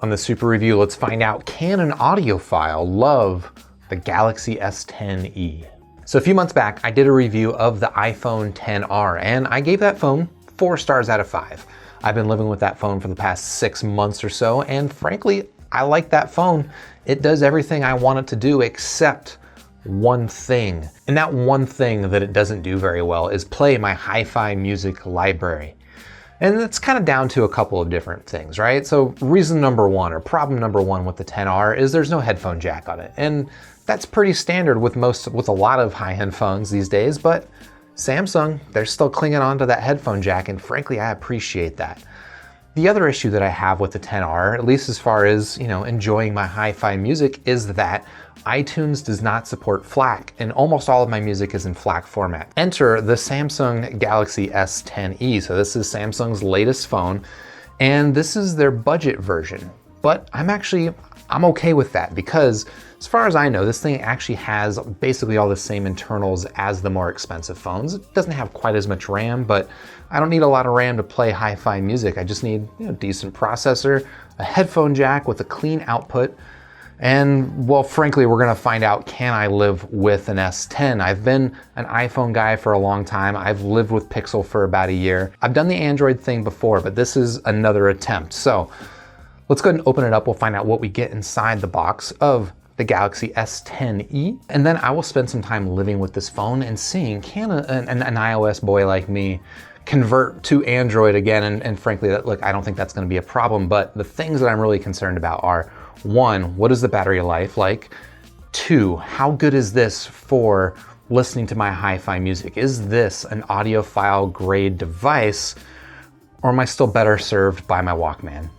On the super review, let's find out, can an audiophile love the Galaxy S10e? So a few months back, I did a review of the iPhone XR, and I gave that phone 4 stars out of 5. I've been living with that phone for the past 6 months or so, and frankly, I like that phone. It does everything I want it to do except one thing. And that one thing that it doesn't do very well is play my hi-fi music library. And it's kind of down to a couple of different things, right? So reason number one, or problem number one with the XR is there's no headphone jack on it. And that's pretty standard with a lot of high-end phones these days, but Samsung, they're still clinging on to that headphone jack, and frankly, I appreciate that. The other issue that I have with the XR, at least as far as, enjoying my hi-fi music, is that iTunes does not support FLAC, and almost all of my music is in FLAC format. Enter the Samsung Galaxy S10e. So this is Samsung's latest phone, and this is their budget version. But I'm okay with that because, as far as I know, this thing actually has basically all the same internals as the more expensive phones. It doesn't have quite as much RAM, but I don't need a lot of RAM to play hi-fi music. I just need a decent processor, a headphone jack with a clean output, and, well, frankly, we're gonna find out, can I live with an S10? I've been an iPhone guy for a long time. I've lived with Pixel for about a year. I've done the Android thing before, but this is another attempt. So let's go ahead and open it up. We'll find out what we get inside the box of the Galaxy S10e, and then I will spend some time living with this phone and seeing, can an iOS boy like me convert to Android again? And frankly, look, I don't think that's gonna be a problem, but the things that I'm really concerned about are, 1, what is the battery life like? 2, how good is this for listening to my hi-fi music? Is this an audiophile grade device, or am I still better served by my Walkman?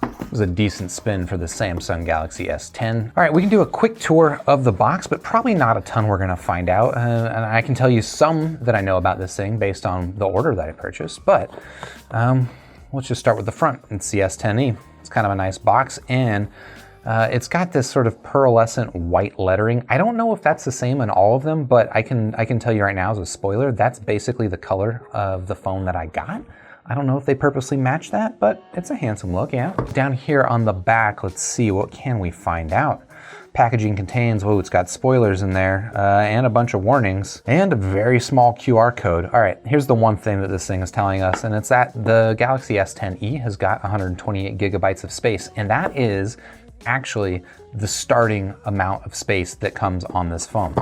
It was a decent spin for the Samsung Galaxy S10. All right, we can do a quick tour of the box, but probably not a ton we're gonna find out. And I can tell you some that I know about this thing based on the order that I purchased, but let's just start with the front. It's the S10e. It's kind of a nice box, and it's got this sort of pearlescent white lettering. I don't know if that's the same in all of them, but I can tell you right now as a spoiler, that's basically the color of the phone that I got. I don't know if they purposely matched that, but it's a handsome look, yeah. Down here on the back, let's see, what can we find out? Packaging contains, it's got spoilers in there, and a bunch of warnings, and a very small QR code. All right, here's the one thing that this thing is telling us, and it's that the Galaxy S10e has got 128 gigabytes of space, and that is actually the starting amount of space that comes on this phone.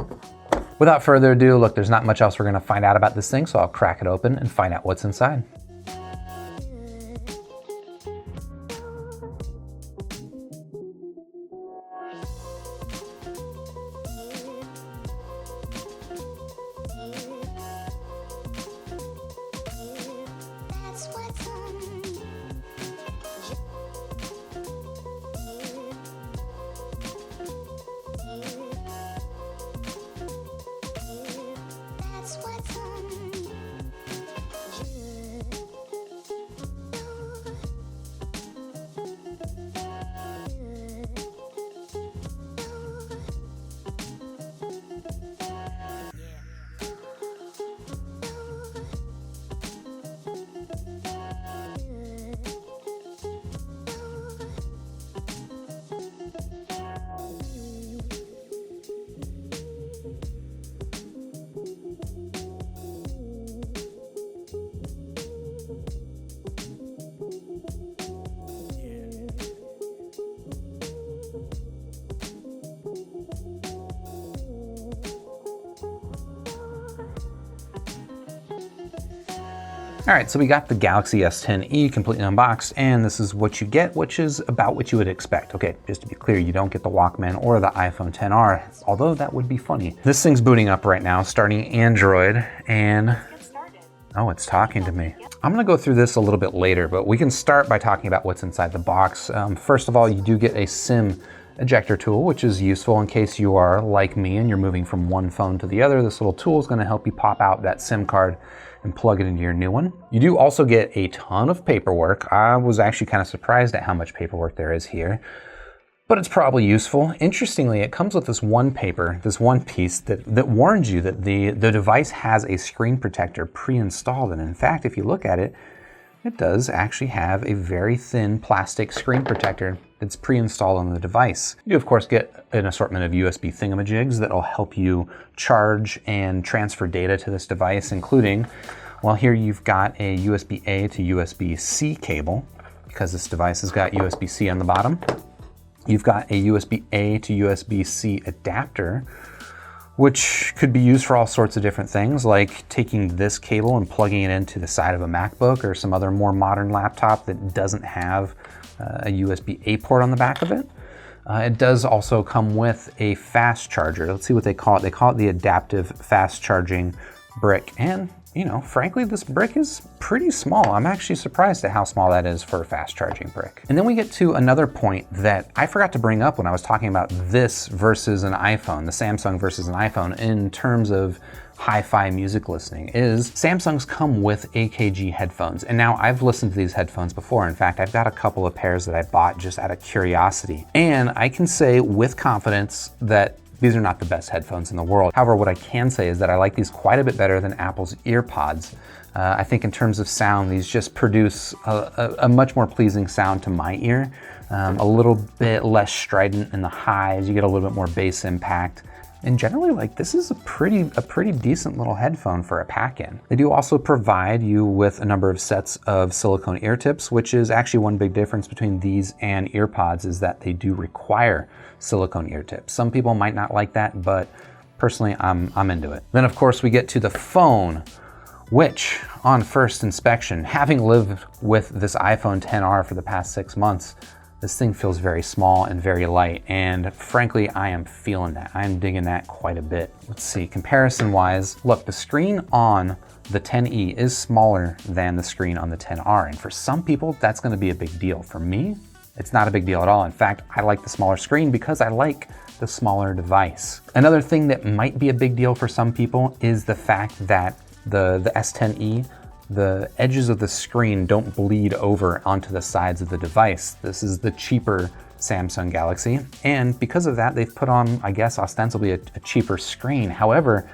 Without further ado, look, there's not much else we're gonna find out about this thing, so I'll crack it open and find out what's inside. All right, so we got the Galaxy S10e completely unboxed, and this is what you get, which is about what you would expect. Okay, just to be clear, you don't get the Walkman or the iPhone XR, although that would be funny. This thing's booting up right now, starting Android, and oh, it's talking to me. I'm gonna go through this a little bit later, but we can start by talking about what's inside the box. First of all, you do get a SIM ejector tool, which is useful in case you are like me and you're moving from one phone to the other. This little tool is gonna help you pop out that SIM card and plug it into your new one. You do also get a ton of paperwork. I was actually kind of surprised at how much paperwork there is here, but it's probably useful. Interestingly, it comes with this one paper, this one piece that warns you that the device has a screen protector pre-installed. And in fact, if you look at it, it does actually have a very thin plastic screen protector that's pre-installed on the device. You, of course, get an assortment of USB thingamajigs that'll help you charge and transfer data to this device, including, well, here you've got a USB-A to USB-C cable, because this device has got USB-C on the bottom. You've got a USB-A to USB-C adapter, which could be used for all sorts of different things, like taking this cable and plugging it into the side of a MacBook or some other more modern laptop that doesn't have a USB-A port on the back of it. It does also come with a fast charger. Let's see what they call it. They call it the adaptive fast charging brick. And, you know, frankly, this brick is pretty small. I'm actually surprised at how small that is for a fast charging brick. And then we get to another point that I forgot to bring up when I was talking about this versus an iPhone, the Samsung versus an iPhone, in terms of hi-fi music listening, is Samsungs come with AKG headphones. And now I've listened to these headphones before. In fact, I've got a couple of pairs that I bought just out of curiosity. And I can say with confidence that these are not the best headphones in the world. However, what I can say is that I like these quite a bit better than Apple's EarPods. I think in terms of sound, these just produce a much more pleasing sound to my ear. A little bit less strident in the highs, you get a little bit more bass impact. And generally, like, this is a pretty decent little headphone for a pack-in. They do also provide you with a number of sets of silicone ear tips, which is actually one big difference between these and EarPods, is that they do require silicone ear tips. Some people might not like that, but personally, I'm into it. Then of course we get to the phone, which on first inspection, having lived with this iPhone XR for the past 6 months, this thing feels very small and very light, and frankly, I am feeling that. I'm digging that quite a bit. Let's see, comparison-wise, look, the screen on the XE is smaller than the screen on the XR, and for some people, that's gonna be a big deal. For me, it's not a big deal at all. In fact, I like the smaller screen because I like the smaller device. Another thing that might be a big deal for some people is the fact that the S10e, the edges of the screen don't bleed over onto the sides of the device. This is the cheaper Samsung Galaxy, and because of that, they've put on, I guess, ostensibly a cheaper screen. However,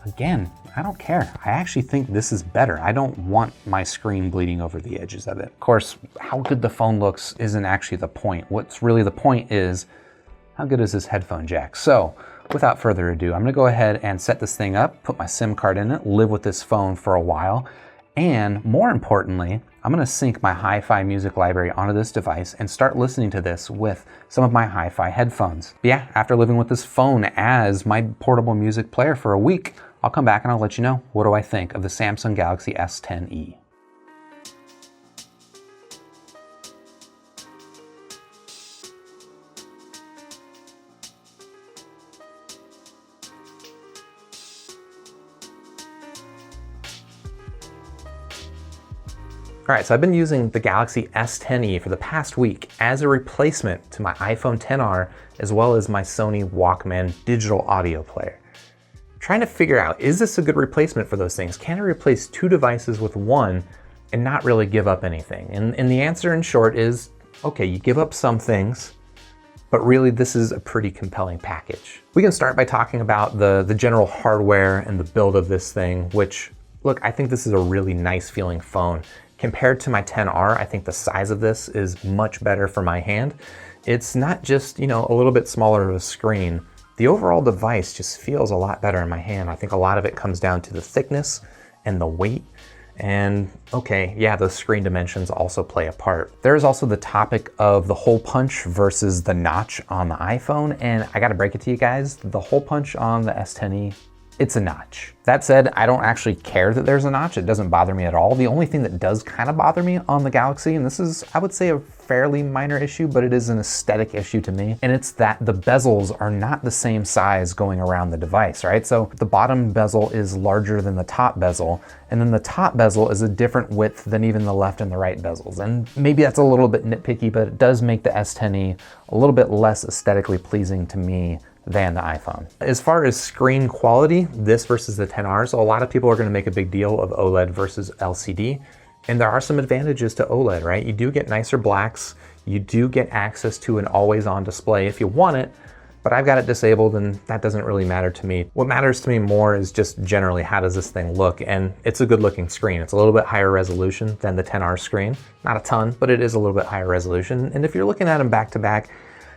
again, I don't care. I actually think this is better. I don't want my screen bleeding over the edges of it. Of course, how good the phone looks isn't actually the point. What's really the point is, how good is this headphone jack? So, without further ado, I'm gonna go ahead and set this thing up, put my SIM card in it, live with this phone for a while, and more importantly, I'm gonna sync my hi-fi music library onto this device and start listening to this with some of my hi-fi headphones. But yeah, after living with this phone as my portable music player for a week, I'll come back and I'll let you know what do I think of the Samsung Galaxy S10e. All right, so I've been using the Galaxy S10e for the past week as a replacement to my iPhone XR, as well as my Sony Walkman digital audio player. Trying to figure out, is this a good replacement for those things? Can I replace two devices with one and not really give up anything? And the answer in short is, okay, you give up some things, but really this is a pretty compelling package. We can start by talking about the general hardware and the build of this thing, which, look, I think this is a really nice feeling phone. Compared to my XR, I think the size of this is much better for my hand. It's not just, you know, a little bit smaller of a screen. The overall device just feels a lot better in my hand. I think a lot of it comes down to the thickness and the weight. And okay, yeah, those screen dimensions also play a part. There's also the topic of the hole punch versus the notch on the iPhone. And I gotta break it to you guys, the hole punch on the S10e, it's a notch. That said, I don't actually care that there's a notch. It doesn't bother me at all. The only thing that does kind of bother me on the Galaxy, and this is, I would say, a fairly minor issue, but it is an aesthetic issue to me, and it's that the bezels are not the same size going around the device, right? So the bottom bezel is larger than the top bezel, and then the top bezel is a different width than even the left and the right bezels. And maybe that's a little bit nitpicky, but it does make the S10e a little bit less aesthetically pleasing to me than the iPhone. As far as screen quality, this versus the XR, so a lot of people are going to make a big deal of OLED versus LCD, and there are some advantages to OLED, right? You do get nicer blacks, you do get access to an always-on display if you want it, but I've got it disabled and that doesn't really matter to me. What matters to me more is just generally how does this thing look, and it's a good looking screen. It's a little bit higher resolution than the XR screen. Not a ton, but it is a little bit higher resolution. And if you're looking at them back to back,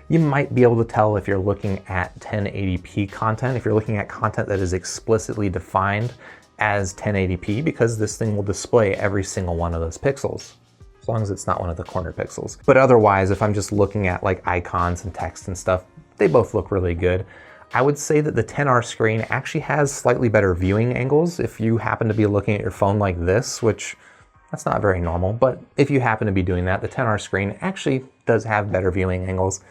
you might be able to tell if you're looking at 1080p content, if you're looking at content that is explicitly defined as 1080p, because this thing will display every single one of those pixels, as long as it's not one of the corner pixels. But otherwise, if I'm just looking at like icons and text and stuff, they both look really good. I would say that the XR screen actually has slightly better viewing angles if you happen to be looking at your phone like this, which that's not very normal, but if you happen to be doing that, the XR screen actually does have better viewing angles.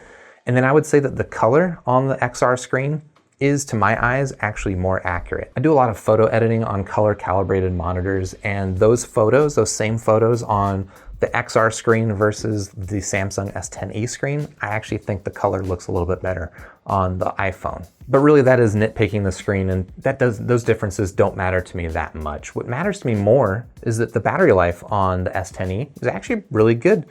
And then I would say that the color on the XR screen is, to my eyes, actually more accurate. I do a lot of photo editing on color calibrated monitors, and those photos, those same photos on the XR screen versus the Samsung S10e screen, I actually think the color looks a little bit better on the iPhone. But really that is nitpicking the screen, and those differences don't matter to me that much. What matters to me more is that the battery life on the S10e is actually really good.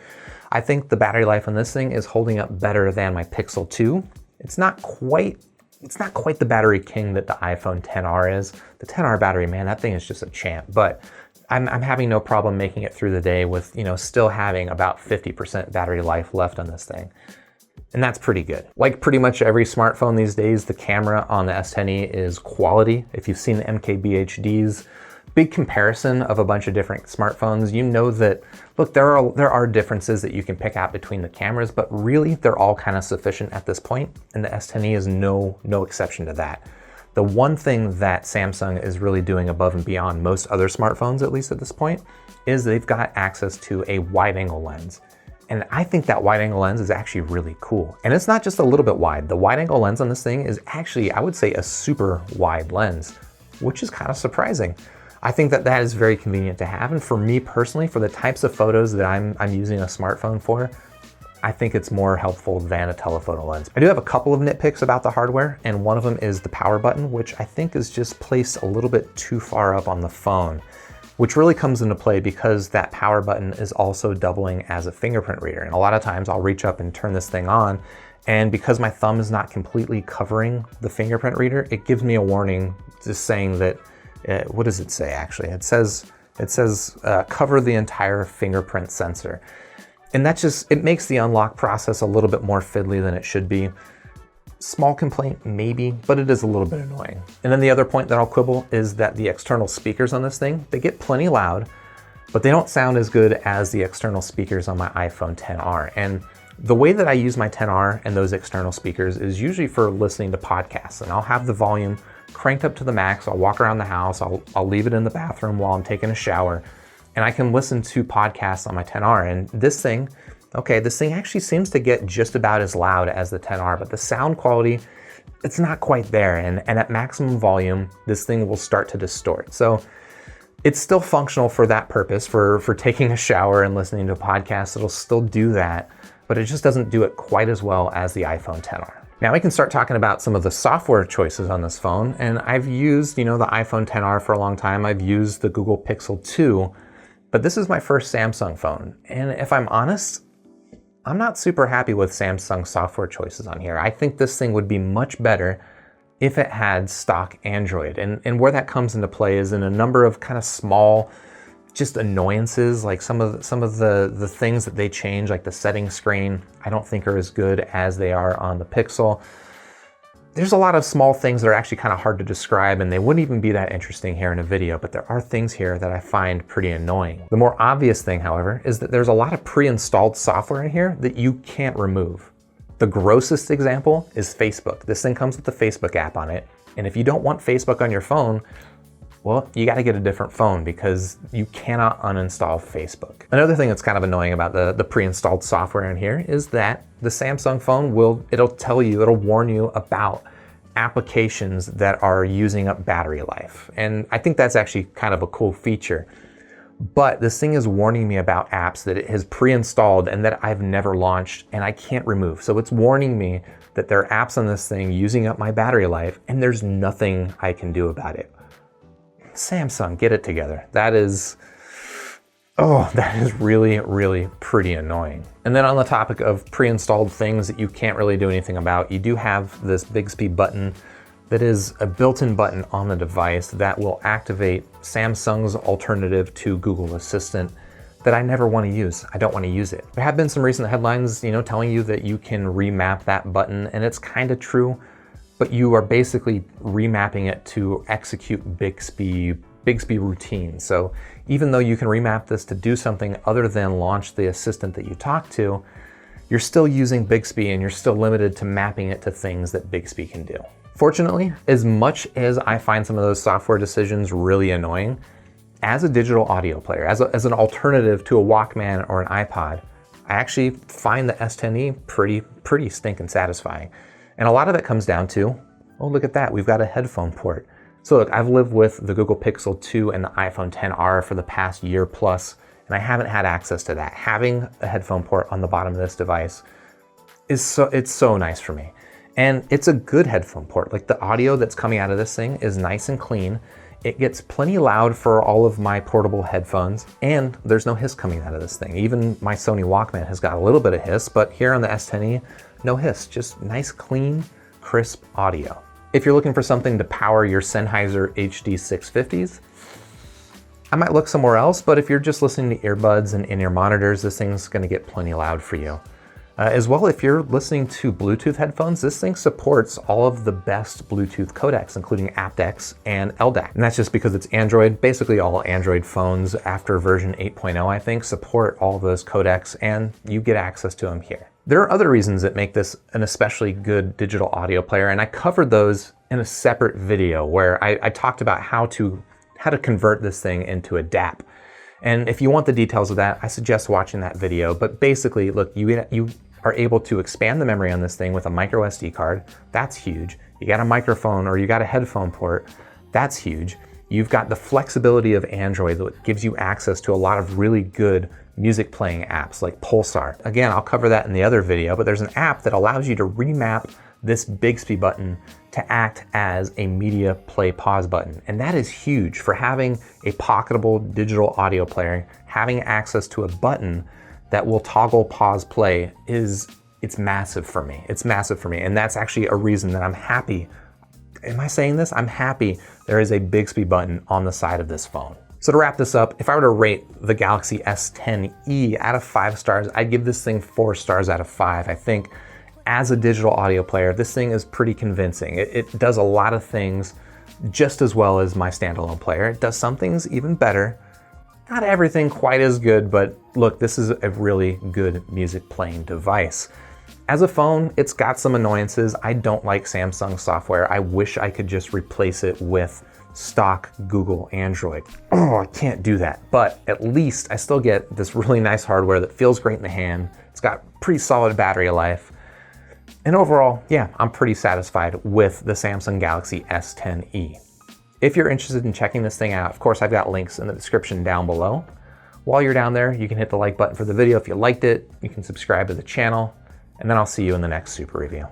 I think the battery life on this thing is holding up better than my Pixel 2. It's not quite the battery king that the iPhone XR is. The XR battery, man, that thing is just a champ. But I'm having no problem making it through the day with, still having about 50% battery life left on this thing. And that's pretty good. Like pretty much every smartphone these days, the camera on the S10e is quality. If you've seen the MKBHD's big comparison of a bunch of different smartphones, you know that, look, there are differences that you can pick out between the cameras, but really they're all kind of sufficient at this point, and the S10e is no exception to that. The one thing that Samsung is really doing above and beyond most other smartphones, at least at this point, is they've got access to a wide-angle lens. And I think that wide-angle lens is actually really cool. And it's not just a little bit wide. The wide-angle lens on this thing is actually, I would say, a super wide lens, which is kind of surprising. I think that is very convenient to have. And for me personally, for the types of photos that I'm using a smartphone for, I think it's more helpful than a telephoto lens. I do have a couple of nitpicks about the hardware, and one of them is the power button, which I think is just placed a little bit too far up on the phone, which really comes into play because that power button is also doubling as a fingerprint reader. And a lot of times I'll reach up and turn this thing on, and because my thumb is not completely covering the fingerprint reader, it gives me a warning just saying that, what does it say actually? It says cover the entire fingerprint sensor. And it makes the unlock process a little bit more fiddly than it should be. Small complaint, maybe, but it is a little bit annoying. And then the other point that I'll quibble is that the external speakers on this thing, they get plenty loud, but they don't sound as good as the external speakers on my iPhone XR. And the way that I use my XR and those external speakers is usually for listening to podcasts, and I'll have the volume cranked up to the max. I'll walk around the house, I'll leave it in the bathroom while I'm taking a shower, and I can listen to podcasts on my XR. And this thing actually seems to get just about as loud as the XR, but the sound quality, it's not quite there. And at maximum volume, this thing will start to distort. So it's still functional for that purpose, for taking a shower and listening to a podcast. It'll still do that, but it just doesn't do it quite as well as the iPhone XR. Now we can start talking about some of the software choices on this phone. And I've used, the iPhone XR for a long time. I've used the Google Pixel 2, but this is my first Samsung phone. And if I'm honest, I'm not super happy with Samsung software choices on here. I think this thing would be much better if it had stock Android. And where that comes into play is in a number of kind of small, just annoyances, like some of the things that they change, like the settings screen, I don't think are as good as they are on the Pixel. There's a lot of small things that are actually kind of hard to describe, and they wouldn't even be that interesting here in a video, but there are things here that I find pretty annoying. The more obvious thing, however, is that there's a lot of pre-installed software in here that you can't remove. The grossest example is Facebook. This thing comes with the Facebook app on it, and if you don't want Facebook on your phone, well, you got to get a different phone because you cannot uninstall Facebook. Another thing that's kind of annoying about the pre-installed software in here is that the Samsung phone it'll warn you about applications that are using up battery life. And I think that's actually kind of a cool feature. But this thing is warning me about apps that it has pre-installed and that I've never launched and I can't remove. So it's warning me that there are apps on this thing using up my battery life and there's nothing I can do about it. Samsung, get it together. That is Oh, that is really, really pretty annoying. And then on the topic of pre-installed things that you can't really do anything about, you do have this Bixby button that is a built-in button on the device that will activate Samsung's alternative to Google Assistant that I never want to use. I don't want to use it. There have been some recent headlines, telling you that you can remap that button, and it's kind of true, but you are basically remapping it to execute Bixby routine. So even though you can remap this to do something other than launch the assistant that you talk to, you're still using Bixby and you're still limited to mapping it to things that Bixby can do. Fortunately, as much as I find some of those software decisions really annoying, as a digital audio player, as an alternative to a Walkman or an iPod, I actually find the S10e pretty stinking satisfying. And a lot of it comes down to, oh, look at that, we've got a headphone port. So look, I've lived with the Google Pixel 2 and the iPhone XR for the past year plus, and I haven't had access to that. Having a headphone port on the bottom of this device it's so nice for me. And it's a good headphone port. Like, the audio that's coming out of this thing is nice and clean. It gets plenty loud for all of my portable headphones, and there's no hiss coming out of this thing. Even my Sony Walkman has got a little bit of hiss, but here on the S10e, no hiss, just nice, clean, crisp audio. If you're looking for something to power your Sennheiser HD 650s, I might look somewhere else, but if you're just listening to earbuds and in-ear monitors, this thing's gonna get plenty loud for you. As well, if you're listening to Bluetooth headphones, this thing supports all of the best Bluetooth codecs, including aptX and LDAC. And that's just because it's Android. Basically, all Android phones after version 8.0, I think, support all of those codecs, and you get access to them here. There are other reasons that make this an especially good digital audio player, and I covered those in a separate video where I talked about how to convert this thing into a DAP. And if you want the details of that, I suggest watching that video. But basically, look, you are able to expand the memory on this thing with a micro SD card. That's huge. You got a microphone or you got a headphone port. That's huge. You've got the flexibility of Android that gives you access to a lot of really good music playing apps like Pulsar. Again, I'll cover that in the other video, but there's an app that allows you to remap this Bixby button to act as a media play pause button. And that is huge for having a pocketable digital audio player. Having access to a button that will toggle pause play it's massive for me. It's massive for me. And that's actually a reason that I'm happy. Am I saying this? I'm happy there is a Bixby button on the side of this phone. So to wrap this up, if I were to rate the Galaxy S10e out of 5 stars, I'd give this thing 4 stars out of 5. I think as a digital audio player, this thing is pretty convincing. It does a lot of things just as well as my standalone player. It does some things even better. Not everything quite as good, but look, this is a really good music playing device. As a phone, it's got some annoyances. I don't like Samsung software. I wish I could just replace it with stock Google Android. Oh, I can't do that. But at least I still get this really nice hardware that feels great in the hand. It's got pretty solid battery life. And overall, yeah, I'm pretty satisfied with the Samsung Galaxy S10e. If you're interested in checking this thing out, of course, I've got links in the description down below. While you're down there, you can hit the like button for the video if you liked it. You can subscribe to the channel, and then I'll see you in the next super review.